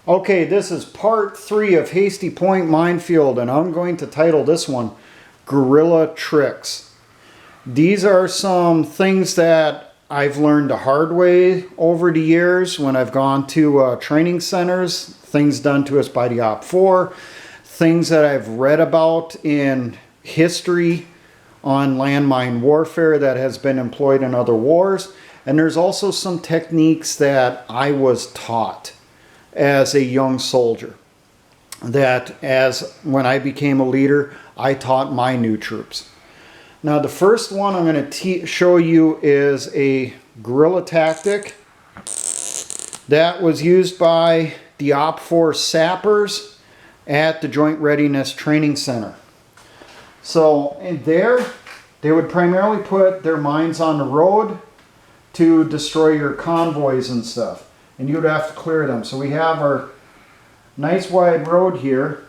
Okay, this is part 3 of Hasty Point Minefield, and I'm going to title this one Guerrilla Tricks. These are some things that I've learned the hard way over the years when I've gone to training centers, things done to us by the Op4, things that I've read about in history on landmine warfare that has been employed in other wars, and there's also some techniques that I was taught as a young soldier, that when I became a leader, I taught my new troops. Now the first one I'm going to show you is a guerrilla tactic that was used by the Op4 sappers at the Joint Readiness Training Center. So in there, they would primarily put their mines on the road to destroy your convoys and stuff. And you would have to clear them. So we have our nice wide road here.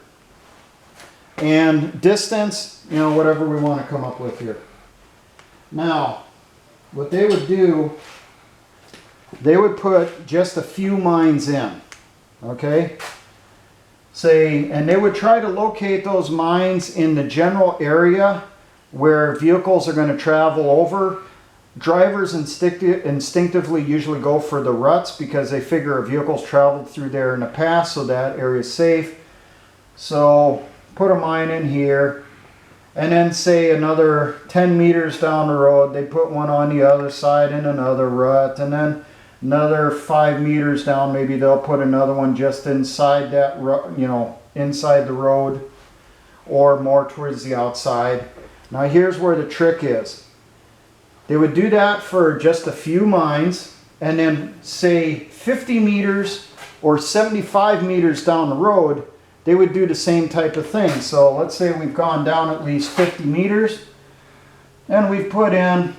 And distance, whatever we want to come up with here. Now, what they would do, they would put just a few mines in. Okay? And they would try to locate those mines in the general area where vehicles are going to travel over. Drivers instinctively usually go for the ruts because they figure a vehicle's traveled through there in the past, so that area is safe. So put a mine in here, and then say another 10 meters down the road, they put one on the other side in another rut, and then another 5 meters down, maybe they'll put another one just inside that rut, inside the road, or more towards the outside. Now here's where the trick is. They would do that for just a few mines, and then say 50 meters or 75 meters down the road, they would do the same type of thing. So let's say we've gone down at least 50 meters, and we've put in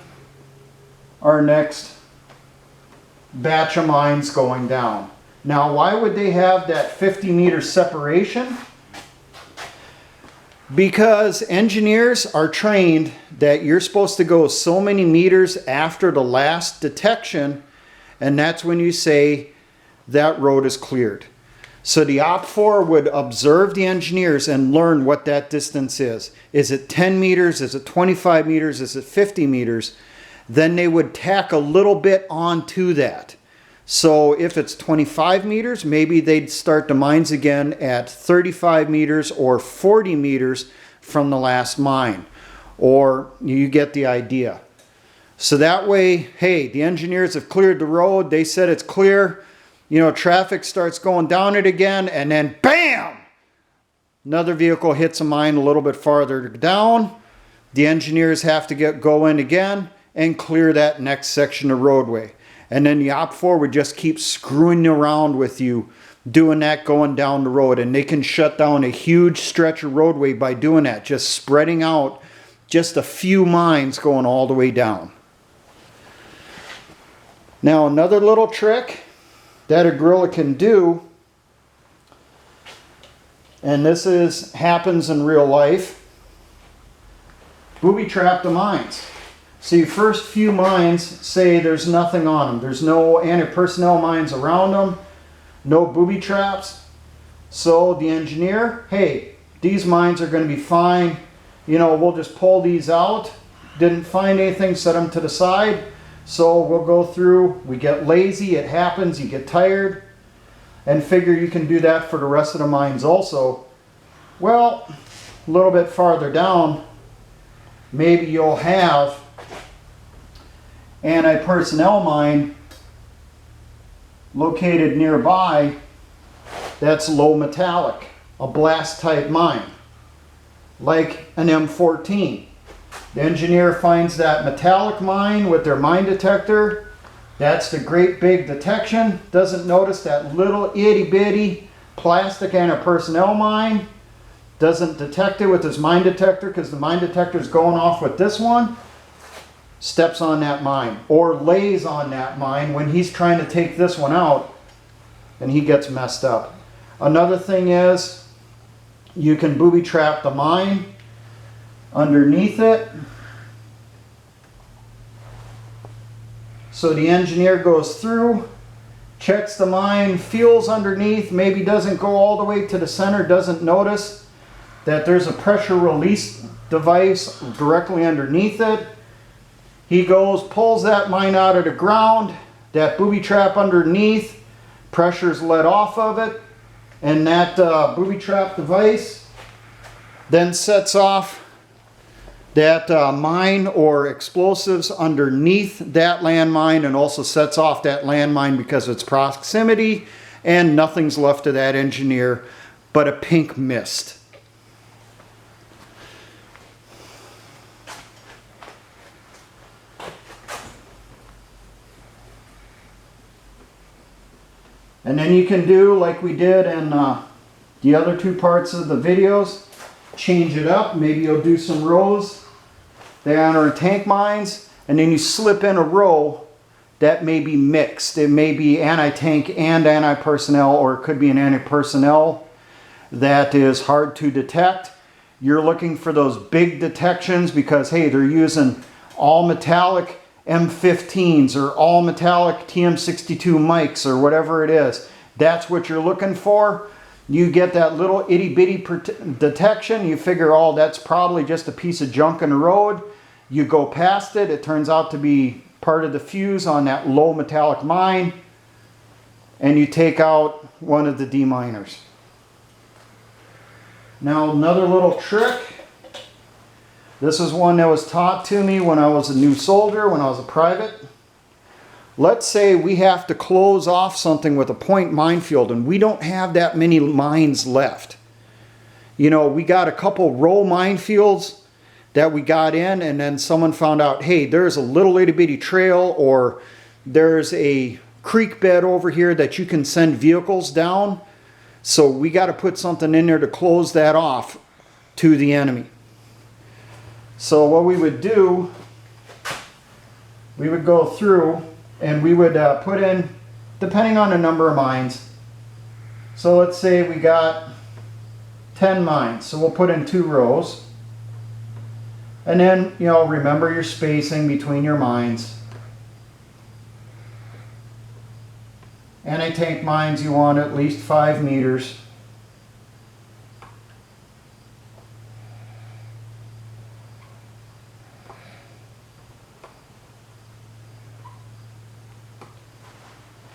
our next batch of mines going down. Now, why would they have that 50 meter separation? Because engineers are trained that you're supposed to go so many meters after the last detection, and that's when you say that road is cleared. So the Op4 would observe the engineers and learn what that distance is. Is it 10 meters? Is it 25 meters? Is it 50 meters? Then they would tack a little bit onto that. So if it's 25 meters, maybe they'd start the mines again at 35 meters or 40 meters from the last mine. Or you get the idea. So that way, hey, the engineers have cleared the road. They said it's clear. Traffic starts going down it again, and then BAM! Another vehicle hits a mine a little bit farther down. The engineers have to go in again and clear that next section of roadway. And then the Op4 would just keep screwing around with you, doing that going down the road. And they can shut down a huge stretch of roadway by doing that, just spreading out just a few mines going all the way down. Now another little trick that a guerrilla can do, and this happens in real life, booby trap the mines. So your first few mines, say there's nothing on them. There's no anti-personnel mines around them, no booby traps. So the engineer, hey, these mines are going to be fine. We'll just pull these out. Didn't find anything, set them to the side. So we'll go through, we get lazy, it happens, you get tired, and figure you can do that for the rest of the mines also. Well, a little bit farther down, maybe you'll have anti-personnel mine located nearby that's low metallic, a blast type mine, like an M14. The engineer finds that metallic mine with their mine detector. That's the great big detection. Doesn't notice that little itty bitty plastic anti-personnel mine. Doesn't detect it with his mine detector because the mine detector is going off with this one. Steps on that mine or lays on that mine when he's trying to take this one out, and he gets messed up. Another thing is you can booby trap the mine underneath it. So the engineer goes through, checks the mine, feels underneath, maybe doesn't go all the way to the center, doesn't notice that there's a pressure release device directly underneath it. He goes, pulls that mine out of the ground, that booby trap underneath, pressure's let off of it, and that booby trap device then sets off that mine or explosives underneath that landmine, and also sets off that landmine because of its proximity, and nothing's left of that engineer but a pink mist. And then you can do like we did in the other two parts of the videos. Change it up. Maybe you'll do some rows that are tank mines, and then you slip in a row that may be mixed. It may be anti-tank and anti-personnel, or it could be an anti-personnel that is hard to detect. You're looking for those big detections because, hey, they're using all metallic M15s or all metallic TM62 mics or whatever it is. That's what you're looking for. You get that little itty bitty detection. You figure, oh, that's probably just a piece of junk in the road. You go past it. It turns out to be part of the fuse on that low metallic mine. And you take out one of the deminers. Now another little trick. This is one that was taught to me when I was a new soldier, when I was a private. Let's say we have to close off something with a point minefield and we don't have that many mines left. You know, we got a couple row minefields that we got in, and then someone found out, hey, there's a little itty bitty trail, or there's a creek bed over here that you can send vehicles down. So we got to put something in there to close that off to the enemy. So what we would do, we would go through and we would put in, depending on the number of mines. So let's say we got 10 mines. So we'll put in 2 rows. And then, you know, remember your spacing between your mines. Anti-tank mines, you want at least 5 meters.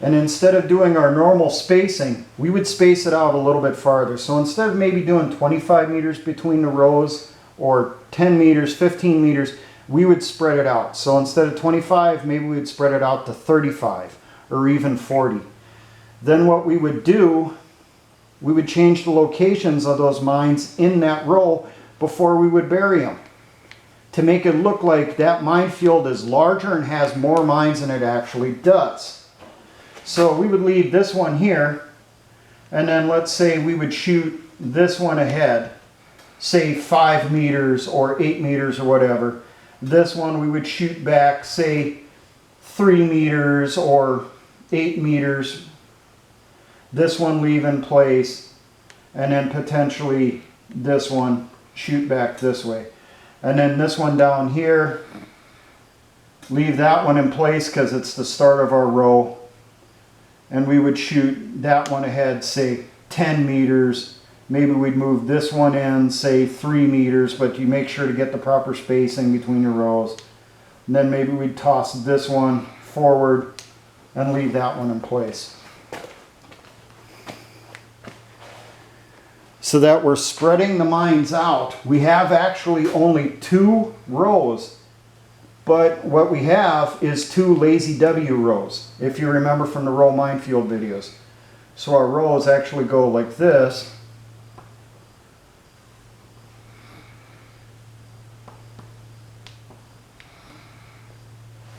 And instead of doing our normal spacing, we would space it out a little bit farther. So instead of maybe doing 25 meters between the rows, or 10 meters, 15 meters, we would spread it out. So instead of 25, maybe we would spread it out to 35 or even 40. Then what we would do, we would change the locations of those mines in that row before we would bury them, to make it look like that minefield is larger and has more mines than it actually does. So we would leave this one here, and then let's say we would shoot this one ahead, say 5 meters or 8 meters or whatever. This one we would shoot back, say 3 meters or 8 meters. This one leave in place, and then potentially this one shoot back this way. And then this one down here, leave that one in place because it's the start of our row. And we would shoot that one ahead, say 10 meters. Maybe we'd move this one in, say 3 meters, but you make sure to get the proper spacing between your rows. And then maybe we'd toss this one forward and leave that one in place. So that we're spreading the mines out. We have actually only 2 rows. But what we have is 2 lazy W rows, if you remember from the row minefield videos. So our rows actually go like this.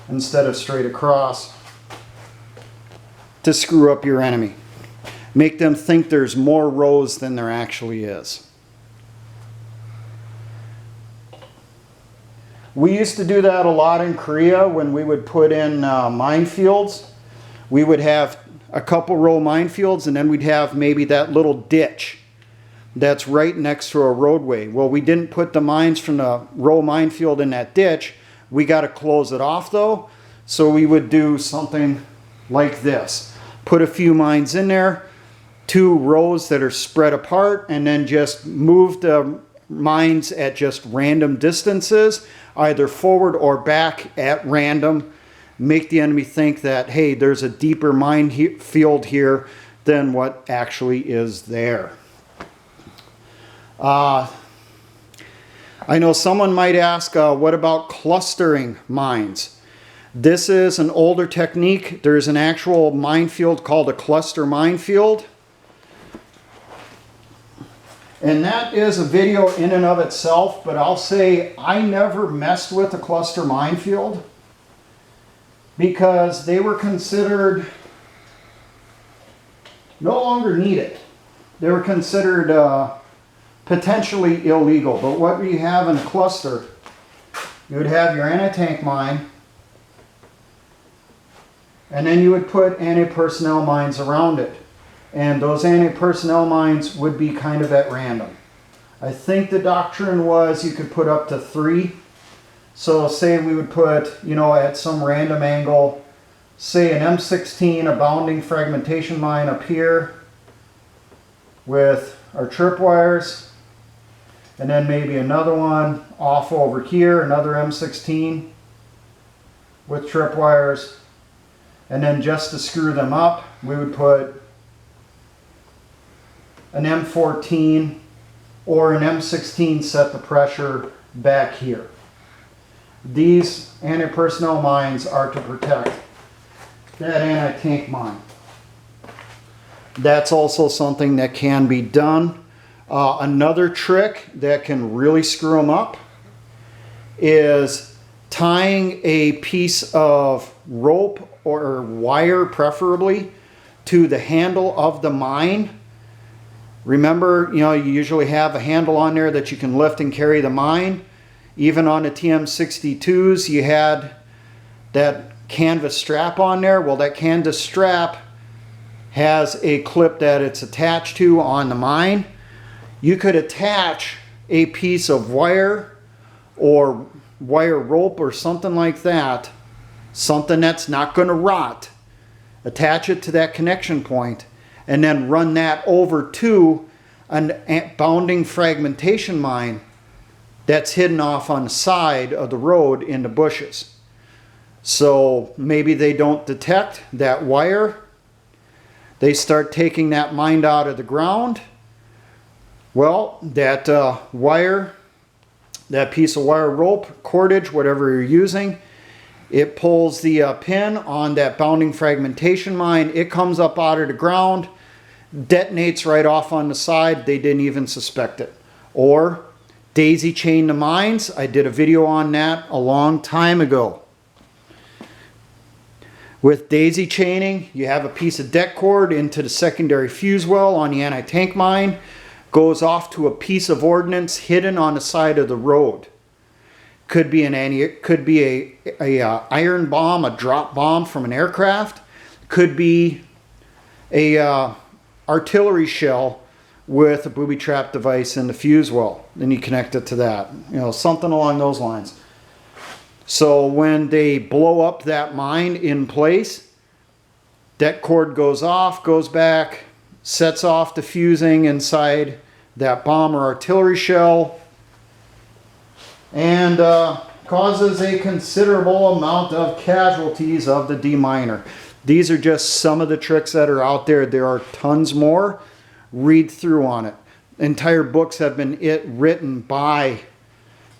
Instead of straight across, to screw up your enemy. Make them think there's more rows than there actually is. We used to do that a lot in Korea when we would put in minefields. We would have a couple row minefields, and then we'd have maybe that little ditch that's right next to a roadway. Well, we didn't put the mines from the row minefield in that ditch. We got to close it off though. So we would do something like this. put a few mines in there, 2 rows that are spread apart, and then just move the mines at just random distances, either forward or back at random. Make the enemy think that, hey, there's a deeper mine field here than what actually is there. I know someone might ask, what about clustering mines? This is an older technique. There's an actual minefield called a cluster minefield. And that is a video in and of itself, but I'll say I never messed with a cluster minefield because they were considered no longer needed. They were considered potentially illegal. But what we have in a cluster, you would have your anti-tank mine, and then you would put anti-personnel mines around it. And those anti-personnel mines would be kind of at random. I think the doctrine was you could put up to 3. So say we would put, you know, at some random angle, say an M16, a bounding fragmentation mine up here with our tripwires, and then maybe another one off over here, another M16 with tripwires, and then just to screw them up, we would put an M14 or an M16 set the pressure back here. These anti-personnel mines are to protect that anti-tank mine. That's also something that can be done. Another trick that can really screw them up is tying a piece of rope or wire, preferably, to the handle of the mine. Remember, you know, you usually have a handle on there that you can lift and carry the mine. Even on the TM62s, you had that canvas strap on there. Well, that canvas strap has a clip that it's attached to on the mine. You could attach a piece of wire or wire rope or something like that, something that's not going to rot, attach it to that connection point, and then run that over to a bounding fragmentation mine that's hidden off on the side of the road in the bushes. So maybe they don't detect that wire. They start taking that mine out of the ground. Well, that wire, that piece of wire rope, cordage, whatever you're using, it pulls the pin on that bounding fragmentation mine. It comes up out of the ground, detonates right off on the side. They didn't even suspect it. Or daisy chain the mines. I did a video on that a long time ago. With daisy chaining, you have a piece of det cord into the secondary fuse well on the anti-tank mine, goes off to a piece of ordnance hidden on the side of the road. Could be a iron bomb, a drop bomb from an aircraft. Could be a artillery shell with a booby trap device in the fuse well. Then you connect it to that. You know, something along those lines. So when they blow up that mine in place, that cord goes off, goes back, sets off the fusing inside that bomb or artillery shell, and causes a considerable amount of casualties of the deminer. These are just some of the tricks that are out there. There are tons more. Read through on it. Entire books have been written by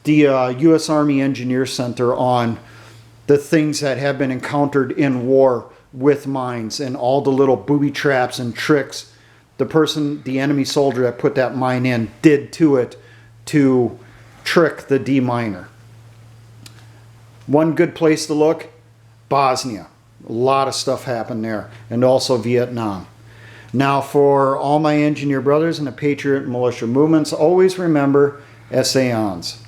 the U.S. Army Engineer Center on the things that have been encountered in war with mines and all the little booby traps and tricks the enemy soldier that put that mine in did to it to trick the deminer. One good place to look, Bosnia. A lot of stuff happened there, and also Vietnam. Now, for all my engineer brothers and the Patriot Militia movements, always remember, essayons.